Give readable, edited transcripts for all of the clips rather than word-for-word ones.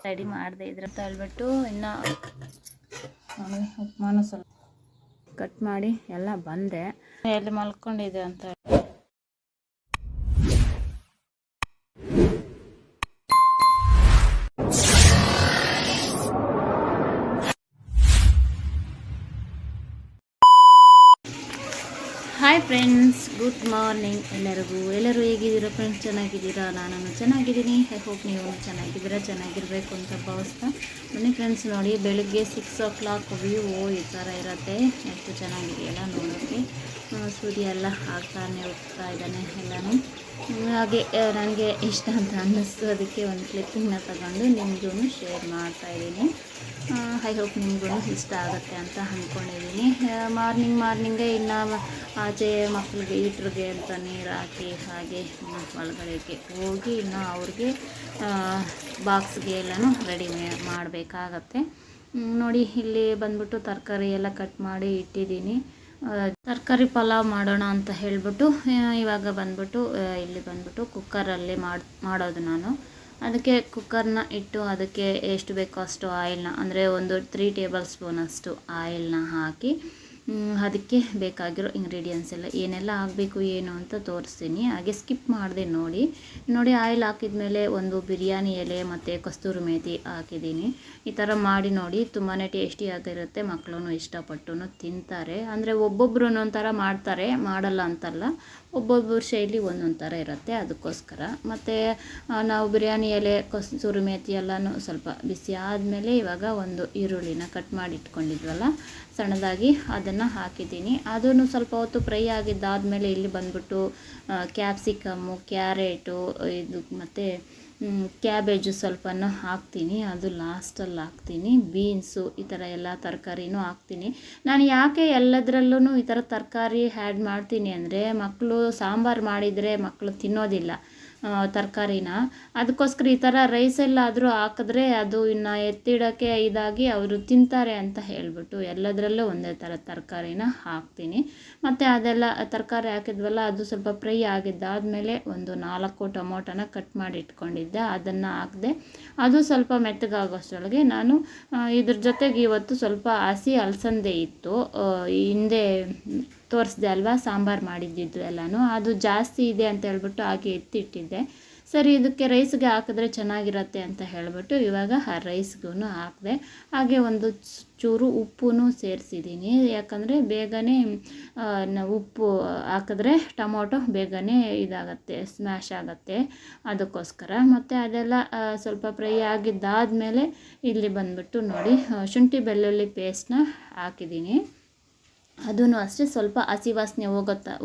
Ready ಮಾಡಿದೆ. ಇದ್ರ ತಳ್ಬಿಟ್ಟು ಇನ್ನು ಉಪ್ಮಾನು ಸ್ವಲ್ಪ ಕಟ್ ಮಾಡಿ ಎಲ್ಲ ಬಂದೆ. ಎಲ್ಲಿ ಮಲ್ಕೊಂಡಿದೆ ಅಂತ ಹಾಯ್ ಫ್ರೆಂಡ್ಸ್, ಗುಡ್ ಮಾರ್ನಿಂಗ್ ಎಲ್ಲರೂ ಹೇಗಿದ್ದೀರಾ ಫ್ರೆಂಡ್ಸ್? ಚೆನ್ನಾಗಿದ್ದೀರಾ? ನಾನು ಚೆನ್ನಾಗಿದ್ದೀನಿ. ಐ ಹೋಪ್ ನೀವು ಚೆನ್ನಾಗಿರಬೇಕು ಅಂತ ಭಾವಿಸ್ತಾ ಬನ್ನಿ ಫ್ರೆಂಡ್ಸ್. ನೋಡಿ, ಬೆಳಗ್ಗೆ 6 o'clock ವ್ಯೂ ಈ ಥರ ಇರುತ್ತೆ. ಎಷ್ಟು ಚೆನ್ನಾಗಿದೆಯಲ್ಲ ನೋಡೋಕ್ಕೆ. ಸೂರ್ಯ ಎಲ್ಲ ಆಗ್ತಾನೆ ಹೋಗ್ತಾ ಇದ್ದಾನೆ ಎಲ್ಲನೂ. ಹಾಗೆ ನನಗೆ ಇಷ್ಟ ಅಂತ ಅನ್ನಿಸ್ತು, ಅದಕ್ಕೆ ಒಂದು ಕ್ಲಿಪ್ಪಿಂಗ್ನ ತಗೊಂಡು ನಿಮಗೂ ಶೇರ್ ಮಾಡ್ತಾಯಿದ್ದೀನಿ. ಐ ಹೋಪ್ ನಿಮಗೂ ಇಷ್ಟ ಆಗುತ್ತೆ ಅಂತ ಅಂದ್ಕೊಂಡಿದ್ದೀನಿ. ಮಾರ್ನಿಂಗೇ ಇನ್ನು ಆಚೆ ಮಕ್ಕಳಿಗೆ ಈಟ್ರಿಗೆ ಅಂತ ನೀರು ಹಾಕಿ ಹಾಗೆ ಒಳಗಡೆಗೆ ಹೋಗಿ ಇನ್ನು ಅವ್ರಿಗೆ ಬಾಕ್ಸ್ಗೆ ಎಲ್ಲನೂ ರೆಡಿ ಮಾಡಬೇಕಾಗತ್ತೆ. ನೋಡಿ, ಇಲ್ಲಿ ಬಂದ್ಬಿಟ್ಟು ತರಕಾರಿ ಎಲ್ಲ ಕಟ್ ಮಾಡಿ ಇಟ್ಟಿದ್ದೀನಿ. ತರಕಾರಿ ಪಲಾವ್ ಮಾಡೋಣ ಅಂತ ಹೇಳಿಬಿಟ್ಟು ಇವಾಗ ಬಂದ್ಬಿಟ್ಟು ಇಲ್ಲಿ ಬಂದ್ಬಿಟ್ಟು ಕುಕ್ಕರಲ್ಲಿ ಮಾಡೋದು ನಾನು. ಅದಕ್ಕೆ ಕುಕ್ಕರ್ನ ಇಟ್ಟು ಅದಕ್ಕೆ ಎಷ್ಟು ಬೇಕೋ ಅಷ್ಟು ಆಯಿಲ್ನ, ಅಂದರೆ ಒಂದು 3 ಟೇಬಲ್ ಸ್ಪೂನ್ ಅಷ್ಟು ಆಯಿಲ್ನ ಹಾಕಿ ಅದಕ್ಕೆ ಬೇಕಾಗಿರೋ ಇಂಗ್ರೀಡಿಯೆಂಟ್ಸ್ ಎಲ್ಲ ಏನೆಲ್ಲ ಆಗಬೇಕು ಏನು ಅಂತ ತೋರಿಸ್ತೀನಿ. ಹಾಗೆ ಸ್ಕಿಪ್ ಮಾಡಿದೆ ನೋಡಿ. ಆಯಿಲ್ ಹಾಕಿದ ಮೇಲೆ ಒಂದು ಬಿರಿಯಾನಿ ಎಲೆ ಮತ್ತು ಕಸ್ತೂರಿ ಮೇಥಿ ಹಾಕಿದ್ದೀನಿ. ಈ ಥರ ಮಾಡಿ ನೋಡಿ, ತುಂಬಾ ಟೇಸ್ಟಿಯಾಗಿರುತ್ತೆ. ಮಕ್ಕಳು ಇಷ್ಟಪಟ್ಟು ತಿಂತಾರೆ. ಅಂದರೆ ಒಬ್ಬೊಬ್ಬರು ಒಂದೊಂದು ಥರ ಮಾಡ್ತಾರೆ, ಮಾಡಲ್ಲ ಅಂತಲ್ಲ, ಒಬ್ಬೊಬ್ಬರ ಶೈಲಿ ಒಂದೊಂದು ಥರ ಇರುತ್ತೆ. ಅದಕ್ಕೋಸ್ಕರ ಮತ್ತು ನಾವು ಬಿರಿಯಾನಿ ಎಲೆ ಕಸ್ತೂರಿ ಮೇಥಿ ಎಲ್ಲನೂ ಸ್ವಲ್ಪ ಬಿಸಿ ಆದಮೇಲೆ ಇವಾಗ ಒಂದು ಈರುಳ್ಳಿನ ಕಟ್ ಮಾಡಿ ಇಟ್ಕೊಂಡಿದ್ವಲ್ಲ ಸಣ್ಣದಾಗಿ, ಅದನ್ನು ಹಾಕಿದ್ದೀನಿ. ಅದನ್ನು ಸ್ವಲ್ಪ ಹೊತ್ತು ಫ್ರೈ ಆಗಿದ್ದಾದಮೇಲೆ ಇಲ್ಲಿ ಬಂದ್ಬಿಟ್ಟು ಕ್ಯಾಪ್ಸಿಕಮ್ಮು, ಕ್ಯಾರೆಟು, ಇದು ಮತ್ತು ಕ್ಯಾಬೇಜು ಸ್ವಲ್ಪನೂ ಹಾಕ್ತೀನಿ. ಅದು ಲಾಸ್ಟಲ್ಲಿ ಹಾಕ್ತೀನಿ. ಬೀನ್ಸು, ಈ ಥರ ಎಲ್ಲ ತರಕಾರಿನೂ ಹಾಕ್ತೀನಿ. ನಾನು ಯಾಕೆ ಎಲ್ಲದರಲ್ಲೂ ಈ ಥರ ತರಕಾರಿ ಆ್ಯಡ್ ಮಾಡ್ತೀನಿ ಅಂದರೆ, ಮಕ್ಕಳು ಸಾಂಬಾರು ಮಾಡಿದರೆ ಮಕ್ಕಳು ತಿನ್ನೋದಿಲ್ಲ ತರಕಾರಿನ. ಅದಕ್ಕೋಸ್ಕರ ಈ ಥರ ರೈಸಲ್ಲಾದರೂ ಹಾಕಿದ್ರೆ ಅದು ಇನ್ನು ಎತ್ತಿಡೋಕ್ಕೆ ಇದಾಗಿ ಅವರು ತಿಂತಾರೆ ಅಂತ ಹೇಳಿಬಿಟ್ಟು ಎಲ್ಲದರಲ್ಲೂ ಒಂದೇ ಥರ ತರಕಾರಿನ ಹಾಕ್ತೀನಿ. ಮತ್ತು ಅದೆಲ್ಲ ತರಕಾರಿ ಹಾಕಿದ್ವಲ್ಲ, ಅದು ಸ್ವಲ್ಪ ಫ್ರೈ ಆಗಿದ್ದಾದಮೇಲೆ ಒಂದು 4 ಟೊಮೊಟೊನ ಕಟ್ ಮಾಡಿ ಇಟ್ಕೊಂಡಿದ್ದೆ, ಅದನ್ನು ಹಾಕಿದೆ. ಅದು ಸ್ವಲ್ಪ ಮೆತ್ತಗಾಗೋಷ್ಟರೊಳಗೆ ನಾನು ಇದ್ರ ಜೊತೆಗೆ ಇವತ್ತು ಸ್ವಲ್ಪ ಹಸಿ ಅಲಸಂದೆ ಇತ್ತು, ಹಿಂದೆ ತೋರಿಸ್ದೆ ಅಲ್ವಾ ಸಾಂಬಾರು ಮಾಡಿದ್ದಿದ್ದು ಎಲ್ಲನೂ, ಅದು ಜಾಸ್ತಿ ಇದೆ ಅಂತ ಹೇಳ್ಬಿಟ್ಟು ಹಾಕಿ ಎತ್ತಿಟ್ಟಿದ್ದೆ. ಸರಿ, ಇದಕ್ಕೆ ರೈಸ್ಗೆ ಹಾಕಿದ್ರೆ ಚೆನ್ನಾಗಿರತ್ತೆ ಅಂತ ಹೇಳಿಬಿಟ್ಟು ಇವಾಗ ಆ ರೈಸ್ಗೂ ಹಾಕಿದೆ. ಹಾಗೆ ಒಂದು ಚೂರು ಉಪ್ಪು ಸೇರಿಸಿದ್ದೀನಿ, ಯಾಕಂದರೆ ಬೇಗನೆ ಉಪ್ಪು ಹಾಕಿದ್ರೆ ಟೊಮೊಟೊ ಬೇಗನೆ ಇದಾಗತ್ತೆ, ಸ್ಮ್ಯಾಶ್ ಆಗುತ್ತೆ, ಅದಕ್ಕೋಸ್ಕರ. ಮತ್ತು ಅದೆಲ್ಲ ಸ್ವಲ್ಪ ಫ್ರೈ ಆಗಿದ್ದಾದಮೇಲೆ ಇಲ್ಲಿ ಬಂದ್ಬಿಟ್ಟು ನೋಡಿ, ಶುಂಠಿ ಬೆಳ್ಳುಳ್ಳಿ ಪೇಸ್ಟ್ನ ಹಾಕಿದ್ದೀನಿ. ಅದೂ ಅಷ್ಟೇ ಸ್ವಲ್ಪ ಹಸಿ ವಾಸನೆ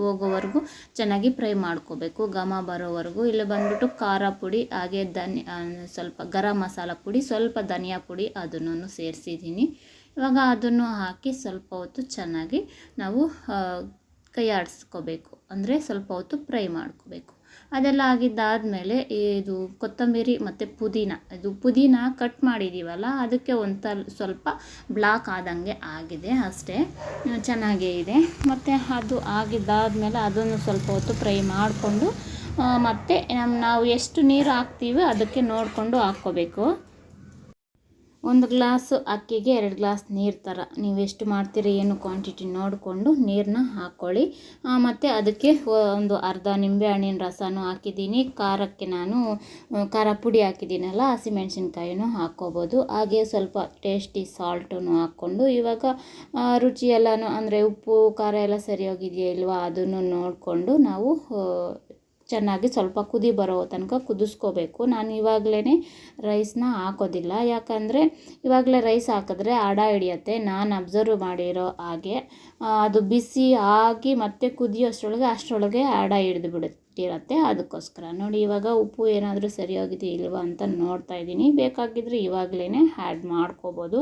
ಹೋಗೋವರೆಗೂ ಚೆನ್ನಾಗಿ ಫ್ರೈ ಮಾಡ್ಕೋಬೇಕು, ಘಮ ಬರೋವರೆಗೂ. ಇಲ್ಲಿ ಬಂದ್ಬಿಟ್ಟು ಖಾರ ಪುಡಿ, ಹಾಗೆ ಸ್ವಲ್ಪ ಗರಂ ಮಸಾಲ ಪುಡಿ, ಸ್ವಲ್ಪ ಧನಿಯಾ ಪುಡಿ ಅದನ್ನು ಸೇರಿಸಿದ್ದೀನಿ. ಇವಾಗ ಅದನ್ನು ಹಾಕಿ ಸ್ವಲ್ಪ ಹೊತ್ತು ಚೆನ್ನಾಗಿ ನಾವು ಕೈ ಆಡಿಸ್ಕೋಬೇಕು, ಅಂದರೆ ಸ್ವಲ್ಪ ಹೊತ್ತು ಫ್ರೈ ಮಾಡ್ಕೋಬೇಕು. ಅದೆಲ್ಲ ಆಗಿದ್ದಾದಮೇಲೆ ಇದು ಕೊತ್ತಂಬರಿ ಮತ್ತು ಪುದೀನ ಕಟ್ ಮಾಡಿದ್ದೀವಲ್ಲ, ಅದಕ್ಕೆ ಸ್ವಲ್ಪ ಬ್ಲಾಕ್ ಆದಂಗೆ ಆಗಿದೆ ಅಷ್ಟೇ, ಚೆನ್ನಾಗೇ ಇದೆ. ಮತ್ತು ಅದು ಆಗಿದ್ದಾದಮೇಲೆ ಅದನ್ನು ಸ್ವಲ್ಪ ಹೊತ್ತು ಫ್ರೈ ಮಾಡಿಕೊಂಡು ಮತ್ತು ನಾವು ಎಷ್ಟು ನೀರು ಹಾಕ್ತೀವಿ ಅದಕ್ಕೆ ನೋಡಿಕೊಂಡು ಹಾಕ್ಕೋಬೇಕು. 1 ಗ್ಲಾಸು ಅಕ್ಕಿಗೆ 2 ಗ್ಲಾಸ್ ನೀರು ಥರ, ನೀವು ಎಷ್ಟು ಮಾಡ್ತೀರಿ ಏನು ಕ್ವಾಂಟಿಟಿ ನೋಡಿಕೊಂಡು ನೀರನ್ನ ಹಾಕ್ಕೊಳ್ಳಿ. ಮತ್ತು ಅದಕ್ಕೆ ಒಂದು ಅರ್ಧ ನಿಂಬೆಹಣ್ಣಿನ ರಸನೂ ಹಾಕಿದ್ದೀನಿ. ಖಾರಕ್ಕೆ ನಾನು ಖಾರ ಪುಡಿ ಹಾಕಿದ್ದೀನಲ್ಲ, ಹಸಿಮೆಣ್ಸಿನ್ಕಾಯಿನೂ ಹಾಕ್ಕೋಬೋದು. ಹಾಗೆ ಸ್ವಲ್ಪ ಟೇಸ್ಟಿ ಸಾಲ್ಟನ್ನು ಹಾಕ್ಕೊಂಡು ಇವಾಗ ರುಚಿ ಎಲ್ಲನೂ, ಅಂದರೆ ಉಪ್ಪು ಖಾರ ಎಲ್ಲ ಸರಿ ಹೋಗಿದೆಯಾ ಇಲ್ವಾ ಅದನ್ನು ನೋಡಿಕೊಂಡು ನಾವು ಚೆನ್ನಾಗಿ ಸ್ವಲ್ಪ ಕುದಿ ಬರೋ ತನಕ ಕುದಿಸ್ಕೋಬೇಕು. ನಾನು ಇವಾಗಲೇ ರೈಸ್ನ ಹಾಕೋದಿಲ್ಲ, ಯಾಕಂದರೆ ಇವಾಗಲೇ ರೈಸ್ ಹಾಕಿದ್ರೆ ಅಡ ಹಿಡಿಯುತ್ತೆ. ನಾನು ಅಬ್ಸರ್ವ್ ಮಾಡಿರೋ ಹಾಗೆ ಅದು ಬಿಸಿ ಆಗಿ ಮತ್ತೆ ಅಷ್ಟರೊಳಗೆ ಅಡ ಹಿಡಿದು ಬಿಟ್ಟಿರತ್ತೆ. ಅದಕ್ಕೋಸ್ಕರ ನೋಡಿ, ಇವಾಗ ಉಪ್ಪು ಏನಾದರೂ ಸರಿಯಾಗಿದೆ ಇಲ್ವಾ ಅಂತ ನೋಡ್ತಾ ಇದ್ದೀನಿ. ಬೇಕಾಗಿದ್ದರೆ ಇವಾಗಲೇ ಆ್ಯಡ್ ಮಾಡ್ಕೋಬೋದು.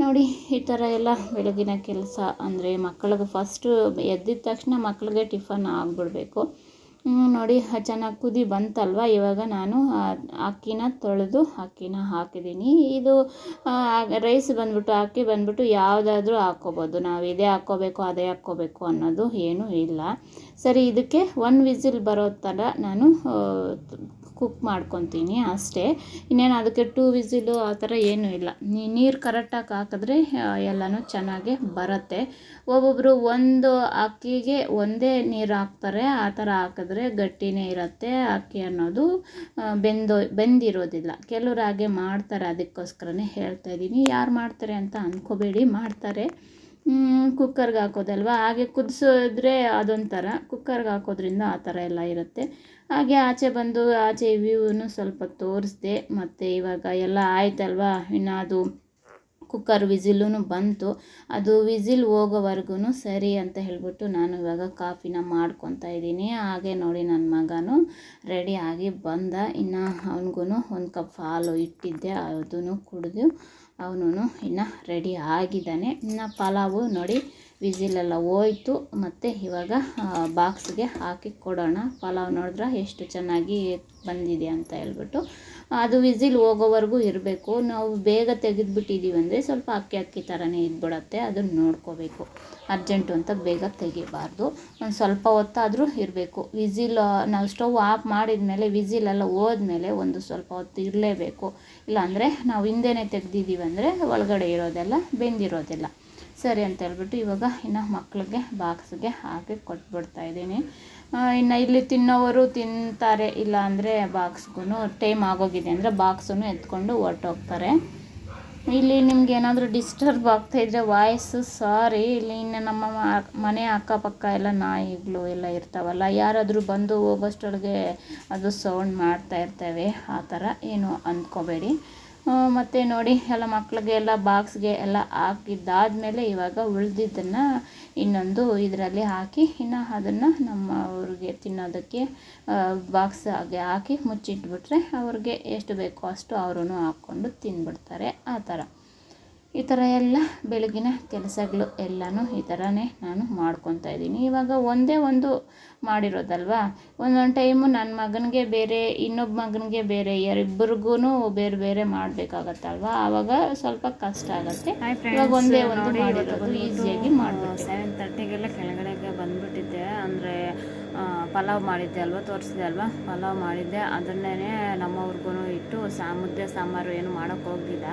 ನೋಡಿ, ಈ ಥರ ಎಲ್ಲ ಬೆಳಗಿನ ಕೆಲಸ, ಅಂದರೆ ಮಕ್ಕಳಿಗೆ ಫಸ್ಟು ಎದ್ದಿದ ತಕ್ಷಣ ಮಕ್ಕಳಿಗೆ ಟಿಫನ್ ಆಗಿಬಿಡ್ಬೇಕು. ನೋಡಿ, ಚೆನ್ನಾಗಿ ಕುದಿ ಬಂತಲ್ವ. ಇವಾಗ ನಾನು ಅಕ್ಕಿನ ತೊಳೆದು ಅಕ್ಕಿನ ಹಾಕಿದ್ದೀನಿ. ಇದು ರೈಸ್ ಅಕ್ಕಿ ಬಂದ್ಬಿಟ್ಟು ಯಾವುದಾದ್ರೂ ಹಾಕ್ಕೋಬೋದು, ನಾವು ಇದೇ ಹಾಕ್ಕೋಬೇಕು ಅದೇ ಹಾಕ್ಕೋಬೇಕು ಅನ್ನೋದು ಏನೂ ಇಲ್ಲ. ಸರಿ, ಇದಕ್ಕೆ 1 ವಿಸಿಲ್ ಬರೋ ಥರ ನಾನು ಕುಕ್ ಮಾಡ್ಕೊತೀನಿ ಅಷ್ಟೇ. ಇನ್ನೇನು ಅದಕ್ಕೆ 2 ವಿಸಿಲು ಆ ಥರ ಏನೂ ಇಲ್ಲ. ನೀರು ಕರೆಕ್ಟಾಗಿ ಹಾಕಿದ್ರೆ ಎಲ್ಲನೂ ಚೆನ್ನಾಗಿ ಬರುತ್ತೆ. ಒಬ್ಬೊಬ್ಬರು ಒಂದು ಅಕ್ಕಿಗೆ ಒಂದೇ ನೀರು ಹಾಕ್ತಾರೆ, ಆ ಥರ ಹಾಕಿದ್ರೆ ಗಟ್ಟಿನೇ ಇರುತ್ತೆ ಅಕ್ಕಿ ಅನ್ನೋದು, ಬೆಂದಿರೋದಿಲ್ಲ. ಕೆಲವ್ರು ಹಾಗೆ ಮಾಡ್ತಾರೆ, ಅದಕ್ಕೋಸ್ಕರನೇ ಹೇಳ್ತಾ ಇದ್ದೀನಿ. ಯಾರು ಮಾಡ್ತಾರೆ ಅಂತ ಅಂದ್ಕೋಬೇಡಿ, ಮಾಡ್ತಾರೆ. ಕುಕ್ಕರ್ಗೆ ಹಾಕೋದಲ್ವ, ಹಾಗೆ ಕುದಿಸಿದ್ರೆ ಅದೊಂಥರ, ಕುಕ್ಕರ್ಗೆ ಹಾಕೋದ್ರಿಂದ ಆ ಥರ ಎಲ್ಲ ಇರುತ್ತೆ. ಹಾಗೆ ಆಚೆ ಬಂದು ಆಚೆ ವ್ಯೂವನ್ನು ಸ್ವಲ್ಪ ತೋರಿಸ್ದೆ. ಮತ್ತು ಇವಾಗ ಎಲ್ಲ ಆಯ್ತಲ್ವ, ಇನ್ನು ಅದು ಕುಕ್ಕರ್ ವಿಸಿಲೂ ಬಂತು. ಅದು ವಿಸಿಲ್ ಹೋಗೋವರೆಗೂ ಸರಿ ಅಂತ ಹೇಳ್ಬಿಟ್ಟು ನಾನು ಇವಾಗ ಕಾಫಿನ ಮಾಡ್ಕೊತಾ ಇದ್ದೀನಿ. ಹಾಗೆ ನೋಡಿ ನನ್ನ ಮಗನೂ ರೆಡಿ ಆಗಿ ಬಂದ. ಇನ್ನು ಅವನಿಗೂ 1 ಕಪ್ ಹಾಲು ಇಟ್ಟಿದ್ದೆ, ಅದನ್ನು ಕುಡಿದು ಅವನು ಇನ್ನು ರೆಡಿ ಆಗಿದ್ದಾನೆ. ಇನ್ನು ಪಲಾವು ನೋಡಿ ವಿಸಿಲೆಲ್ಲ ಹೋಯ್ತು. ಮತ್ತು ಇವಾಗ ಬಾಕ್ಸ್ಗೆ ಹಾಕಿ ಕೊಡೋಣ. ಪಲಾವ್ ನೋಡಿದ್ರೆ ಎಷ್ಟು ಚೆನ್ನಾಗಿ ಬಂದಿದೆ ಅಂತ ಹೇಳ್ಬಿಟ್ಟು. ಅದು ವಿಸಿಲ್ ಹೋಗೋವರೆಗೂ ಇರಬೇಕು. ನಾವು ಬೇಗ ತೆಗೆದುಬಿಟ್ಟಿದ್ದೀವಿ ಅಂದರೆ ಸ್ವಲ್ಪ ಅಕ್ಕಿ ಥರನೇ ಇದ್ಬಿಡತ್ತೆ, ಅದನ್ನು ನೋಡ್ಕೋಬೇಕು. ಅರ್ಜೆಂಟು ಅಂತ ಬೇಗ ತೆಗಿಬಾರ್ದು, ಒಂದು ಸ್ವಲ್ಪ ಹೊತ್ತಾದರೂ ಇರಬೇಕು. ವಿಸಿಲ್ ನಾವು ಸ್ಟವ್ ಆಫ್ ಮಾಡಿದ ಮೇಲೆ ವಿಸಿಲೆಲ್ಲ ಹೋದ್ಮೇಲೆ ಒಂದು ಸ್ವಲ್ಪ ಹೊತ್ತು ಇರಲೇಬೇಕು. ಇಲ್ಲಾಂದರೆ ನಾವು ಹಿಂದೆನೇ ತೆಗೆದಿದ್ದೀವಿ ಅಂದರೆ ಒಳಗಡೆ ಇರೋದೆಲ್ಲ ಬೆಂದಿರೋದಿಲ್ಲ. ಸರಿ ಅಂತ ಹೇಳ್ಬಿಟ್ಟು ಇವಾಗ ಇನ್ನು ಮಕ್ಕಳಿಗೆ ಬಾಕ್ಸ್ಗೆ ಹಾಕಿ ಕೊಟ್ಬಿಡ್ತಾಯಿದ್ದೀನಿ. ಇನ್ನು ಇಲ್ಲಿ ತಿನ್ನೋವರು ತಿಂತಾರೆ, ಇಲ್ಲ ಅಂದರೆ ಬಾಕ್ಸ್ಗೂ ಟೈಮ್ ಆಗೋಗಿದೆ ಅಂದರೆ ಬಾಕ್ಸನ್ನು ಎತ್ಕೊಂಡು ಹೊರ್ಟೋಗ್ತಾರೆ. ಇಲ್ಲಿ ನಿಮ್ಗೆ ಏನಾದರೂ ಡಿಸ್ಟರ್ಬ್ ಆಗ್ತಾಯಿದ್ರೆ ವಾಯ್ಸು ಸಾರಿ. ಇಲ್ಲಿ ಇನ್ನು ನಮ್ಮ ಮನೆ ಅಕ್ಕಪಕ್ಕ ಎಲ್ಲ ನಾಯಿಗಳು ಎಲ್ಲ ಇರ್ತಾವಲ್ಲ, ಯಾರಾದರೂ ಬಂದು ಹೋಗೋಷ್ಟೊಳಗೆ ಅದು ಸೌಂಡ್ ಮಾಡ್ತಾ ಇರ್ತವೆ, ಆ ಥರ ಏನು ಅಂದ್ಕೋಬೇಡಿ. ಮತ್ತು ನೋಡಿ ಎಲ್ಲ ಮಕ್ಕಳಿಗೆ ಎಲ್ಲ ಬಾಕ್ಸ್ಗೆ ಎಲ್ಲ ಹಾಕಿದ್ದಾದಮೇಲೆ ಇವಾಗ ಉಳಿದಿದ್ದನ್ನು ಇನ್ನೊಂದು ಇದರಲ್ಲಿ ಹಾಕಿ ಇನ್ನು ಅದನ್ನು ನಮ್ಮ ಅವ್ರಿಗೆ ತಿನ್ನೋದಕ್ಕೆ ಬಾಕ್ಸಾಗೆ ಹಾಕಿ ಮುಚ್ಚಿಟ್ಬಿಟ್ರೆ ಅವ್ರಿಗೆ ಎಷ್ಟು ಬೇಕೋ ಅಷ್ಟು ಅವರು ಹಾಕ್ಕೊಂಡು ತಿಂದ್ಬಿಡ್ತಾರೆ. ಆ ಥರ ಈ ಥರ ಎಲ್ಲ ಬೆಳಗಿನ ಕೆಲಸಗಳು ಎಲ್ಲನೂ ಈ ಥರನೇ ನಾನು ಮಾಡ್ಕೊತಾ ಇದ್ದೀನಿ. ಇವಾಗ ಒಂದೇ ಒಂದು ಮಾಡಿರೋದಲ್ವ, ಒಂದೊಂದು ಟೈಮು ನನ್ನ ಮಗನಿಗೆ ಬೇರೆ, ಇನ್ನೊಬ್ಬ ಮಗನಿಗೆ ಬೇರೆ, ಇಬ್ಬರಿಗೂ ಬೇರೆ ಬೇರೆ ಮಾಡಬೇಕಾಗತ್ತಲ್ವ, ಆವಾಗ ಸ್ವಲ್ಪ ಕಷ್ಟ ಆಗುತ್ತೆ. ಇವಾಗ ಒಂದೇ ಒಂದು ಮಾಡಿರೋದು ಈಸಿಯಾಗಿ ಮಾಡಿಬಿಟ್ಟು 7:30ಗೆಲ್ಲ ಕೆಳಗಡೆಗೆ ಬಂದುಬಿಟ್ಟಿದ್ದೆ. ಅಂದರೆ ಪಲಾವ್ ಮಾಡಿದ್ದೆ ಅಲ್ವ, ತೋರಿಸಿದೆ ಅಲ್ವ, ಪಲಾವ್ ಮಾಡಿದ್ದೆ. ಅದನ್ನೇ ನಮ್ಮವ್ರಿಗೂ ಇಟ್ಟು ಮುದ್ದೆ ಸಾಂಬಾರು ಏನು ಮಾಡೋಕ್ಕೆ ಹೋಗಲಿಲ್ಲ.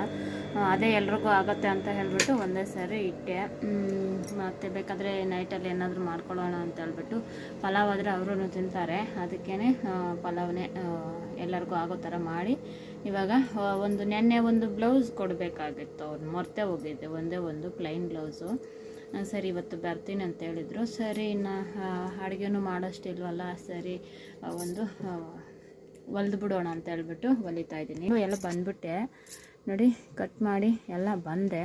ಅದೇ ಎಲ್ರಿಗೂ ಆಗುತ್ತೆ ಅಂತ ಹೇಳಿಬಿಟ್ಟು ಒಂದೇ ಸಾರಿ ಇಟ್ಟೆ. ಮತ್ತು ಬೇಕಾದರೆ ನೈಟಲ್ಲಿ ಏನಾದರೂ ಮಾಡ್ಕೊಳ್ಳೋಣ ಅಂತ ಹೇಳ್ಬಿಟ್ಟು, ಪಲಾವ್ ಆದರೆ ಅವರು ತಿಂತಾರೆ, ಅದಕ್ಕೇ ಪಲಾವ್ನೇ ಎಲ್ಲರಿಗೂ ಆಗೋ ಥರ ಮಾಡಿ ಇವಾಗ ನೆನ್ನೆ ಒಂದು ಬ್ಲೌಸ್ ಕೊಡಬೇಕಾಗಿತ್ತು, ಅವ್ರು ಮರ್ತೇ ಹೋಗಿದ್ದೆ, ಒಂದೇ ಒಂದು ಪ್ಲೈನ್ ಬ್ಲೌಸು. ಸರಿ ಇವತ್ತು ಬರ್ತೀನಿ ಅಂತ ಹೇಳಿದರು. ಸರಿ ಇನ್ನು ಅಡುಗೆನೂ ಮಾಡೋಷ್ಟಿಲ್ವಲ್ಲ, ಸರಿ ಒಂದು ಹೊಲ್ದು ಬಿಡೋಣ ಅಂತ ಹೇಳ್ಬಿಟ್ಟು ಹೊಲಿತಾ ಇದ್ದೀನಿ. ಎಲ್ಲ ಬಂದ್ಬಿಟ್ಟೆ ನೋಡಿ, ಕಟ್ ಮಾಡಿ ಎಲ್ಲ ಬಂದೆ.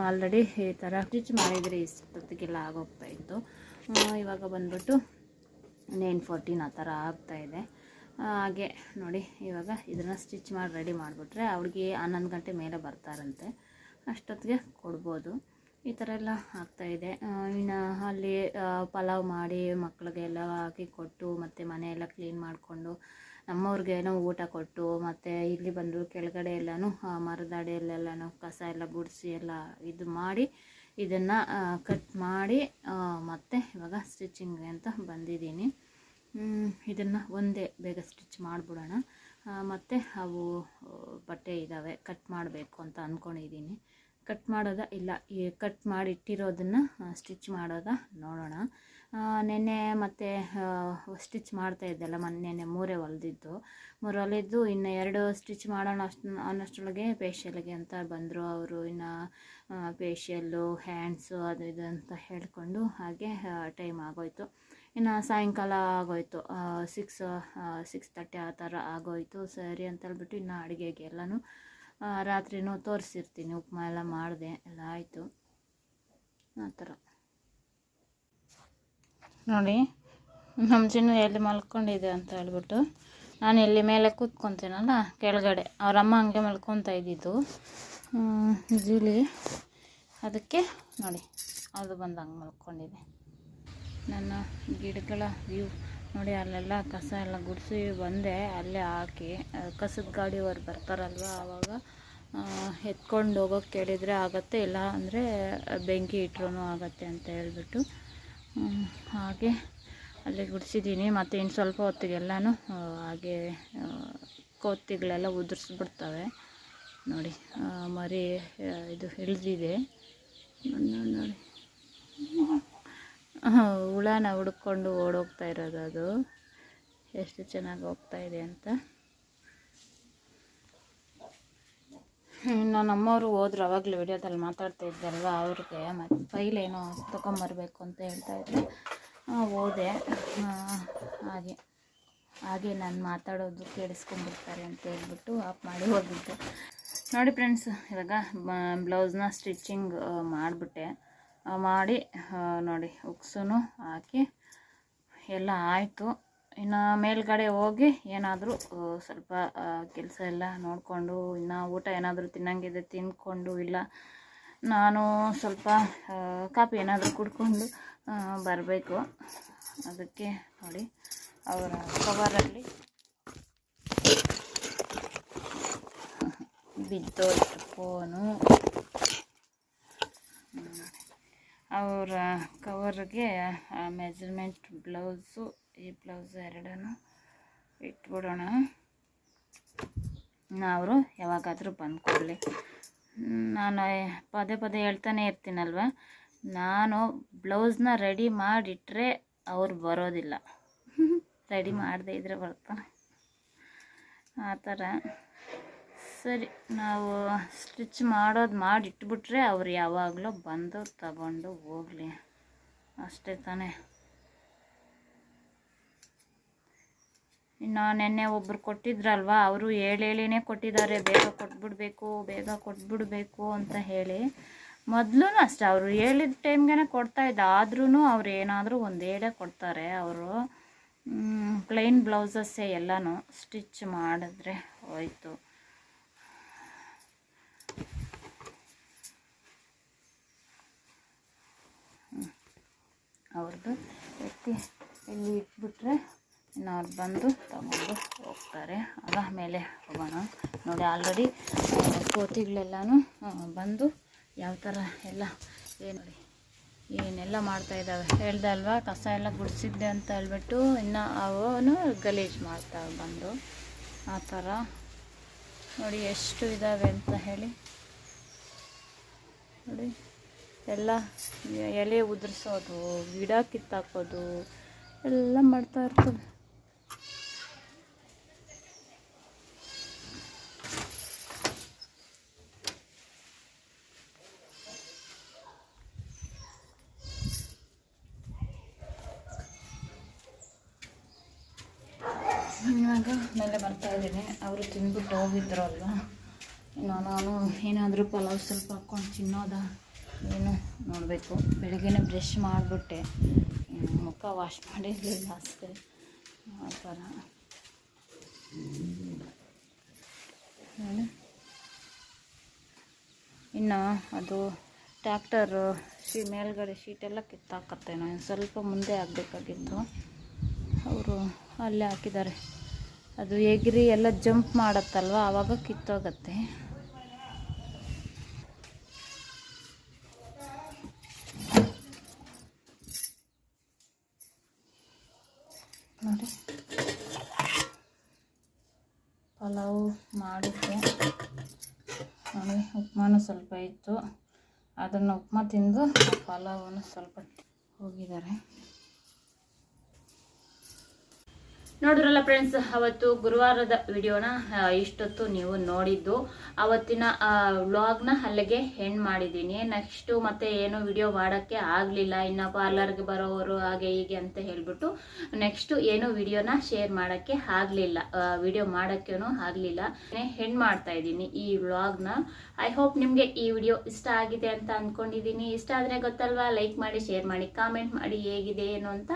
ಆಲ್ರೆಡಿ ಈ ಥರ ಸ್ಟಿಚ್ ಮಾಡಿದರೆ ಇಷ್ಟೊತ್ತಿಗೆಲ್ಲ ಆಗೋಗ್ತಾಯಿತ್ತು. ಇವಾಗ ಬಂದ್ಬಿಟ್ಟು 9:14 ಆ ಥರ ಆಗ್ತಾಯಿದೆ. ಹಾಗೆ ನೋಡಿ ಇವಾಗ ಇದನ್ನು ಸ್ಟಿಚ್ ಮಾಡಿ ರೆಡಿ ಮಾಡಿಬಿಟ್ರೆ ಅವ್ರಿಗೆ 11 ಗಂಟೆ ಮೇಲೆ ಬರ್ತಾರಂತೆ, ಅಷ್ಟೊತ್ತಿಗೆ ಕೊಡ್ಬೋದು. ಈ ಥರ ಎಲ್ಲ ಆಗ್ತಾಯಿದೆ. ಇನ್ನು ಅಲ್ಲಿ ಪಲಾವ್ ಮಾಡಿ ಮಕ್ಕಳಿಗೆಲ್ಲ ಹಾಕಿ ಕೊಟ್ಟು, ಮತ್ತು ಮನೆಯೆಲ್ಲ ಕ್ಲೀನ್ ಮಾಡಿಕೊಂಡು ನಮ್ಮವ್ರಿಗೇನೋ ಊಟ ಕೊಟ್ಟು, ಮತ್ತು ಇಲ್ಲಿ ಬಂದು ಕೆಳಗಡೆ ಎಲ್ಲನೂ ಮರದಡಿಯಲ್ಲೆಲ್ಲನೂ ಕಸ ಎಲ್ಲ ಗುಡಿಸಿ ಎಲ್ಲ ಇದು ಮಾಡಿ ಇದನ್ನು ಕಟ್ ಮಾಡಿ ಮತ್ತು ಇವಾಗ ಸ್ಟಿಚಿಂಗ್ಗೆ ಅಂತ ಬಂದಿದ್ದೀನಿ. ಇದನ್ನು ಒಂದೇ ಬೇಗ ಸ್ಟಿಚ್ ಮಾಡಿಬಿಡೋಣ. ಮತ್ತು ಅವು ಬಟ್ಟೆ ಇದ್ದಾವೆ ಕಟ್ ಮಾಡಬೇಕು ಅಂತ ಅಂದ್ಕೊಂಡಿದ್ದೀನಿ. ಕಟ್ ಮಾಡೋದ ಇಲ್ಲ, ಈ ಕಟ್ ಮಾಡಿ ಇಟ್ಟಿರೋದನ್ನು ಸ್ಟಿಚ್ ಮಾಡೋದ ನೋಡೋಣ. ನೆನ್ನೆ ಮತ್ತು ಸ್ಟಿಚ್ ಮಾಡ್ತಾಯಿದ್ದೆಲ್ಲ ನೆನ್ನೆ 3 ಹೊಲಿದಿದ್ದು, 3 ಹೊಲಿದ್ದು ಇನ್ನು 2 ಸ್ಟಿಚ್ ಮಾಡೋಣ ಅನ್ನೋಷ್ಟರೊಳಗೆ ಫೇಶಿಯಲ್ಗೆ ಅಂತ ಬಂದರು ಅವರು. ಇನ್ನು ಫೇಶಿಯಲ್ಲು, ಹ್ಯಾಂಡ್ಸು ಅದು ಇದು ಅಂತ ಹೇಳಿಕೊಂಡು ಹಾಗೆ ಟೈಮ್ ಆಗೋಯ್ತು. ಇನ್ನು ಸಾಯಂಕಾಲ ಆಗೋಯ್ತು, 6:30 ಆ ಥರ ಆಗೋಯ್ತು. ಸರಿ ಅಂತ ಹೇಳ್ಬಿಟ್ಟು ಇನ್ನು ಅಡುಗೆಗೆ ಎಲ್ಲನೂ ರಾತ್ರಿನೂ ತೋರಿಸಿರ್ತೀನಿ, ಉಪ್ಮಾ ಎಲ್ಲ ಮಾಡಿದೆ, ಎಲ್ಲ ಆಯಿತು. ಆ ಥರ ನೋಡಿ ನಮ್ಮ ಚಿನ್ನು ಎಲ್ಲಿ ಮಲ್ಕೊಂಡಿದೆ ಅಂತ ಹೇಳ್ಬಿಟ್ಟು, ನಾನು ಇಲ್ಲಿ ಮೇಲೆ ಕೂತ್ಕೊತೀನಲ್ಲ ಕೆಳಗಡೆ, ಅವರಮ್ಮ ಹಂಗೆ ಮಲ್ಕೊತಾ ಇದ್ದಿದ್ದು ಜೂಲಿ, ಅದಕ್ಕೆ ನೋಡಿ ಅದು ಬಂದು ಹಂಗೆ ಮಲ್ಕೊಂಡಿದೆ. ನನ್ನ ಗಿಡಗಳ ವ್ಯೂ ನೋಡಿ, ಅಲ್ಲೆಲ್ಲ ಕಸ ಎಲ್ಲ ಗುಡಿಸಿ ಬಂದೆ, ಅಲ್ಲೇ ಹಾಕಿ ಕಸದ ಗಾಡಿಯವ್ರು ಬರ್ತಾರಲ್ವ, ಆವಾಗ ಎತ್ಕೊಂಡು ಹೋಗೋಕ್ಕೆ ಕೇಳಿದರೆ ಆಗುತ್ತೆ, ಇಲ್ಲ ಅಂದರೆ ಬೆಂಕಿ ಇಟ್ರೂ ಆಗುತ್ತೆ ಅಂತ ಹೇಳ್ಬಿಟ್ಟು ಹಾಗೆ ಅಲ್ಲಿ ಗುಡಿಸಿದ್ದೀನಿ. ಮತ್ತು ಇನ್ನು ಸ್ವಲ್ಪ ಹೊತ್ತಿಗೆಲ್ಲನೂ ಹಾಗೆ ಕೋತಿಗಳೆಲ್ಲ ಉದುರಿಸ್ಬಿಡ್ತವೆ ನೋಡಿ. ಮರಿ ಇದು ಇಳಿದಿದೆ ನೋಡಿ. ಹುಳನ ಹುಡ್ಕೊಂಡು ಓಡೋಗ್ತಾ ಇರೋದು ಅದು. ಎಷ್ಟು ಚೆನ್ನಾಗಿ ಹೋಗ್ತಾ ಇದೆ ಅಂತ. ಇನ್ನು ನಮ್ಮವರು ಹೋದ್ರು, ಅವಾಗಲೂ ವಿಡಿಯೋದಲ್ಲಿ ಮಾತಾಡ್ತಾ ಇದ್ದಲ್ವ, ಅವ್ರಿಗೆ ಮತ್ತು ಫೈಲ್ ಏನೋ ತೊಗೊಂಬರ್ಬೇಕು ಅಂತ ಹೇಳ್ತಾಯಿದ್ರು. ಹೋದೆ. ಹಾಗೆ ನಾನು ಮಾತಾಡೋದು ಕೇಳಿಸ್ಕೊಂಡ್ಬಿಡ್ತಾರೆ ಅಂತ ಹೇಳ್ಬಿಟ್ಟು ಆಫ್ ಮಾಡಿ ಹೋಗಿದ್ದೆ ನೋಡಿ ಫ್ರೆಂಡ್ಸ್. ಇವಾಗ ಬ್ಲೌಸ್ನ ಸ್ಟಿಚಿಂಗ್ ಮಾಡಿಬಿಟ್ಟೆ. ಮಾಡಿ ನೋಡಿ ಉಕ್ಸೂ ಹಾಕಿ ಎಲ್ಲ ಆಯಿತು. ಇನ್ನು ಮೇಲ್ಗಡೆ ಹೋಗಿ ಏನಾದರೂ ಸ್ವಲ್ಪ ಕೆಲಸ ಎಲ್ಲ ನೋಡಿಕೊಂಡು, ಇನ್ನು ಊಟ ಏನಾದರೂ ತಿನ್ನಂಗಿದೆ ತಿಂದ್ಕೊಂಡು, ಇಲ್ಲ ನಾನು ಸ್ವಲ್ಪ ಕಾಫಿ ಏನಾದರೂ ಕುಡ್ಕೊಂಡು ಬರಬೇಕು. ಅದಕ್ಕೆ ನೋಡಿ ಅವರ ಕವರಲ್ಲಿ ಬಿದ್ದೋಯ್ತು ಫೋನು. ಅವರ ಕವರ್ಗೆ ಮೆಜರ್ಮೆಂಟ್ ಬ್ಲೌಸು, ಈ ಬ್ಲೌಸು ಎರಡೂ ಇಟ್ಬಿಡೋಣ. ಅವರು ಯಾವಾಗಾದರೂ ಬಂದ್ಕೊಡ್ಲಿ. ನಾನು ಪದೇ ಪದೇ ಹೇಳ್ತಾನೆ ಇರ್ತೀನಲ್ವ, ನಾನು ಬ್ಲೌಸ್ನ ರೆಡಿ ಮಾಡಿಟ್ರೆ ಅವ್ರು ಬರೋದಿಲ್ಲ. ರೆಡಿ ಮಾಡದೇ ಇದ್ದರೆ ಬರ್ತಾರೆ ಆ ಥರ. ಸರಿ, ನಾವು ಸ್ಟಿಚ್ ಮಾಡಿಟ್ಬಿಟ್ರೆ ಅವ್ರು ಯಾವಾಗಲೂ ಬಂದು ತಗೊಂಡು ಹೋಗಲಿ, ಅಷ್ಟೇ ತಾನೇ. ಇನ್ನು ನೆನ್ನೆ ಒಬ್ಬರು ಕೊಟ್ಟಿದ್ರಲ್ವ, ಅವರು ಹೇಳಿನೇ ಕೊಟ್ಟಿದ್ದಾರೆ, ಬೇಗ ಕೊಟ್ಬಿಡ್ಬೇಕು ಅಂತ ಹೇಳಿ. ಮೊದಲು ಅಷ್ಟೇ, ಅವರು ಹೇಳಿದ ಟೈಮ್ಗೆ ಕೊಡ್ತಾಯಿದ್ದ. ಆದ್ರೂ ಅವ್ರು ಏನಾದರೂ ಒಂದು ಹೇಳೇ ಕೊಡ್ತಾರೆ. ಅವರು ಪ್ಲೈನ್ ಬ್ಲೌಸಸ್ಸೇ ಎಲ್ಲನೂ ಸ್ಟಿಚ್ ಮಾಡಿದ್ರೆ ಹೋಯ್ತು. ಅವ್ರದ್ದು ಎತ್ತಿ ಇಲ್ಲಿ ಇಟ್ಬಿಟ್ರೆ ಇನ್ನು ಅವ್ರು ಬಂದು ತಗೊಂಡು ಹೋಗ್ತಾರೆ. ಆಮೇಲೆ ಹೋಗೋಣ ನೋಡಿ. ಆಲ್ರೆಡಿ ಕೋತಿಗಳೆಲ್ಲನೂ ಬಂದು ಯಾವ ಥರ ಎಲ್ಲ ಏನೆಲ್ಲ ಮಾಡ್ತಾಯಿದ್ದಾವೆ ಹೇಳ್ದೆ ಅಲ್ವಾ. ಕಸ ಎಲ್ಲ ಗುಡಿಸಿದ್ದೆ ಅಂತ ಹೇಳ್ಬಿಟ್ಟು ಇನ್ನು ಅವನು ಗಲೀಜು ಮಾಡ್ತಾವೆ ಬಂದು. ಆ ಥರ ನೋಡಿ ಎಷ್ಟು ಇದ್ದಾವೆ ಅಂತ ಹೇಳಿ. ನೋಡಿ ಎಲ್ಲ ಎಲೆ ಉದುರಿಸೋದು, ಗಿಡ ಕಿತ್ತಾಕೋದು ಎಲ್ಲ ಮಾಡ್ತಾ ಇರ್ತವೆ. ಇವಾಗ ಮೇಲೆ ಬರ್ತಾ ಇದ್ದೀನಿ. ಅವರು ತಿಂದ್ಬಿಟ್ಟು ಹೋಗಿದ್ರು ಅಲ್ವಾ. ಇನ್ನು ನಾನು ಏನಾದರೂ ಪಲಾವ್ ಸ್ವಲ್ಪ ಹಾಕ್ಕೊಂಡು ತಿನ್ನೋದ ಏನು ನೋಡಬೇಕು. ಬೆಳಗ್ಗೆನೇ ಬ್ರಷ್ ಮಾಡಿಬಿಟ್ಟೆ, ಮುಖ ವಾಶ್ ಮಾಡಿರಲಿಲ್ಲ ಅಷ್ಟೇ. ಆ ಥರ ಇನ್ನು ಅದು ಟ್ಯಾಕ್ಟರು ಮೇಲ್ಗಡೆ ಶೀಟೆಲ್ಲ ಕಿತ್ತಾಕತ್ತೆ. ನಾನು ಸ್ವಲ್ಪ ಮುಂದೆ ಆಗಬೇಕಾಗಿತ್ತು. ಅವರು ಅಲ್ಲೇ ಹಾಕಿದ್ದಾರೆ. ಅದು ಎಗ್ರಿ ಎಲ್ಲ ಜಂಪ್ ಮಾಡತ್ತಲ್ವ, ಆವಾಗ ಕಿತ್ತೋಗತ್ತೆ. ನೋಡಿ ಪಲಾವು ಮಾಡಿದ್ದೆ ನೋಡಿ. ಉಪ್ಮಾನು ಸ್ವಲ್ಪ ಇತ್ತು, ಅದನ್ನು ಉಪ್ಮಾ ತಿಂದು ಪಲಾವನ್ನು ಸ್ವಲ್ಪ ಹೋಗಿದ್ದಾರೆ. ನೋಡಿದ್ರಲ್ಲ ಫ್ರೆಂಡ್ಸ್, ಅವತ್ತು ಗುರುವಾರದ ವಿಡಿಯೋನ ಇಷ್ಟೊತ್ತು ನೀವು ನೋಡಿದ್ದು. ಅವತ್ತಿನ ವ್ಲಾಗ್ನ ಅಲ್ಲಿಗೆ ಎಂಡ್ ಮಾಡಿದ್ದೀನಿ. ನೆಕ್ಸ್ಟು ಮತ್ತೆ ಏನೋ ವಿಡಿಯೋ ಮಾಡೋಕ್ಕೆ ಆಗಲಿಲ್ಲ. ಇನ್ನು ಪಾರ್ಲರ್ಗೆ ಬರೋವರು ಹಾಗೆ ಹೀಗೆ ಅಂತ ಹೇಳ್ಬಿಟ್ಟು ನೆಕ್ಸ್ಟು ಏನೋ ವಿಡಿಯೋನ ಶೇರ್ ಮಾಡೋಕ್ಕೆ ಆಗಲಿಲ್ಲ, ವಿಡಿಯೋ ಮಾಡೋಕ್ಕೇನೂ ಆಗಲಿಲ್ಲ. ಎಂಡ್ ಮಾಡ್ತಾ ಇದ್ದೀನಿ ಈ ವ್ಲಾಗ್ನ. ಐ ಹೋಪ್ ನಿಮಗೆ ಈ ವಿಡಿಯೋ ಇಷ್ಟ ಆಗಿದೆ ಅಂತ ಅಂದ್ಕೊಂಡಿದ್ದೀನಿ. ಇಷ್ಟ ಆದರೆ ಗೊತ್ತಲ್ವಾ, ಲೈಕ್ ಮಾಡಿ, ಶೇರ್ ಮಾಡಿ, ಕಾಮೆಂಟ್ ಮಾಡಿ ಹೇಗಿದೆ ಏನು ಅಂತ.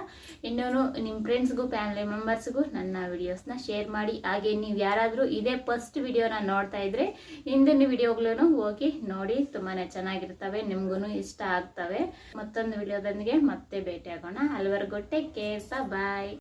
ಇನ್ನೂ ನಿಮ್ಮ ಫ್ರೆಂಡ್ಸ್ಗೂ ಫ್ಯಾಮಿಲಿ ಮೆಂಬರ್ಸ್ಗೂ ನನ್ನ ವಿಡಿಯೋಸ್ನ ಶೇರ್ ಮಾಡಿ. ಹಾಗೆ ನೀವು ಯಾರಾದರೂ ಇದೇ ಫಸ್ಟ್ ವಿಡಿಯೋನ ನೋಡ್ತಾ ಇದ್ರೆ ಹಿಂದಿನ ವಿಡಿಯೋಗಳನ್ನು ಹೋಗಿ ನೋಡಿ, ತುಂಬಾ ಚೆನ್ನಾಗಿರ್ತವೆ, ನಿಮ್ಗೂ ಇಷ್ಟ ಆಗ್ತವೆ. ಮತ್ತೊಂದು ವಿಡಿಯೋದೊಂದಿಗೆ ಮತ್ತೆ ಭೇಟಿ ಆಗೋಣ. ಅಲ್ಲಿವರೆಗೂ ಟೇಕ್ ಕೇರ್, ಬಾಯ್.